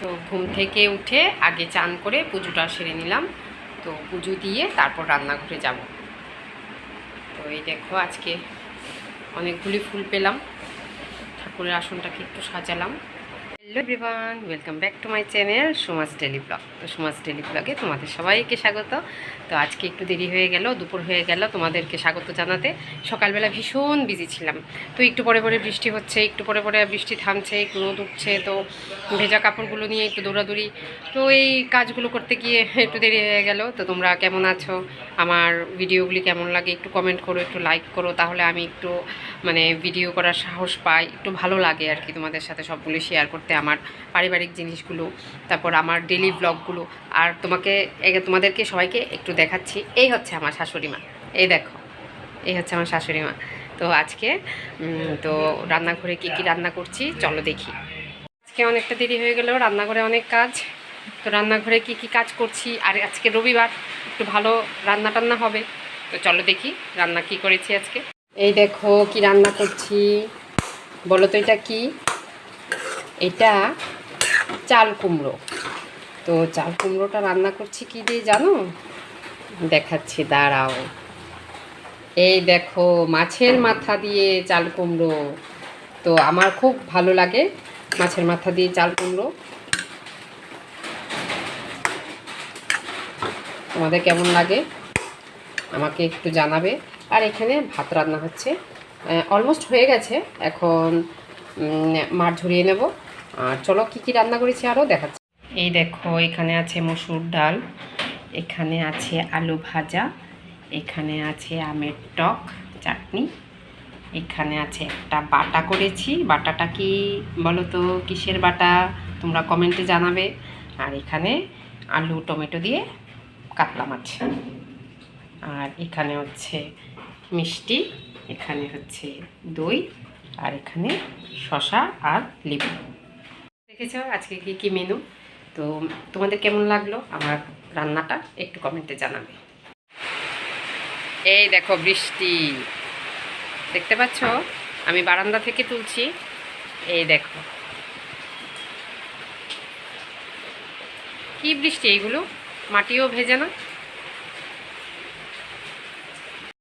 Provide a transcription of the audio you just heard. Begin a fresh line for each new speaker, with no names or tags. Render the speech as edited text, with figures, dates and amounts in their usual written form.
তো ঘুম থেকে উঠে আগে চান করে পুজোটা সেরে নিলাম। তো পুজো দিয়ে তারপর রান্নাঘরে যাব। তো এই দেখো আজকে অনেকগুলি ফুল পেলাম, ঠাকুরের আসনটাকে একটু সাজালাম। Hello everyone, welcome back to my channel Suma's daily blog. তো সুমাস ডেলি ব্লগে তোমাদের সবাইকে স্বাগত। তো আজকে একটু দেরি হয়ে গেল, দুপুর হয়ে গেল তোমাদেরকে স্বাগত জানাতে। সকালবেলা ভীষণ বিজি ছিলাম। তো একটু পরে পরে বৃষ্টি হচ্ছে, একটু পরে পরে বৃষ্টি থামছে, একটু রোদ উঠছে। তো ভেজা কাপড়গুলো নিয়ে একটু দৌড়াদৌড়ি, তো এই কাজগুলো করতে গিয়ে একটু দেরি হয়ে গেল। তো তোমরা কেমন আছো, আমার ভিডিওগুলি কেমন লাগে একটু কমেন্ট করো, একটু লাইক করো, তাহলে আমি একটু ভিডিও করার সাহস পাই, একটু ভালো লাগে আর কি তোমাদের সাথে সবগুলো শেয়ার করতে, আমার পারিবারিক জিনিসগুলো, তারপর আমার ডেলি ব্লগগুলো। আর তোমাদেরকে সবাইকে একটু দেখাচ্ছি। এই হচ্ছে আমার শাশুড়ি মা, এই দেখো, এই হচ্ছে আমার শাশুড়ি মা। তো আজকে তো রান্নাঘরে কী কী রান্না করছি চলো দেখি। আজকে অনেকটা দেরি হয়ে গেল, রান্নাঘরে অনেক কাজ। তো রান্নাঘরে কি কি কাজ করছি, আর আজকে রবিবার, একটু ভালো রান্না টান্না হবে। তো চলো দেখি রান্না কি করেছি আজকে। এই দেখো কি রান্না করছি, বলো তো এটা কি? এটা চাল কুমড়ো। তো চাল কুমড়োটা রান্না করছি কি দিয়ে জানো? দেখাচ্ছি, দাঁড়াও। এই দেখো, মাছের মাথা দিয়ে চাল কুমড়ো। তো আমার খুব ভালো লাগে মাছের মাথা দিয়ে চাল কুমড়ো। তোমাদের কেমন লাগে আমাকে একটু জানাবে। আর এখানে ভাত রান্না হচ্ছে, অলমোস্ট হয়ে গেছে। এখন মাছ ঝরিয়ে নেব। আর চলো কী কী রান্না করেছি আরও দেখাচ্ছি। এই দেখো, এখানে আছে মসুর ডাল, এখানে আছে আলু ভাজা, এখানে আছে আমের টক চাটনি, এখানে আছে একটা বাটা করেছি। বাটাটা কি বলো তো, কিসের বাটা তোমরা কমেন্টে জানাবে। আর এখানে আলু টমেটো দিয়ে কাতলা মাছ। আর এখানে হচ্ছে মিষ্টি, এখানে হচ্ছে দই, আর এখানে শসা আর লেবু। দেখেছো আজকে কী কী মেনু। তো তোমাদের কেমন লাগলো আমার রান্নাটা একটু কমেন্টে জানাবে। এই দেখো বৃষ্টি, দেখতে পাচ্ছ? আমি বারান্দা থেকে তুলছি। এই দেখো কি বৃষ্টি, এইগুলো মাটিও ভেজে না।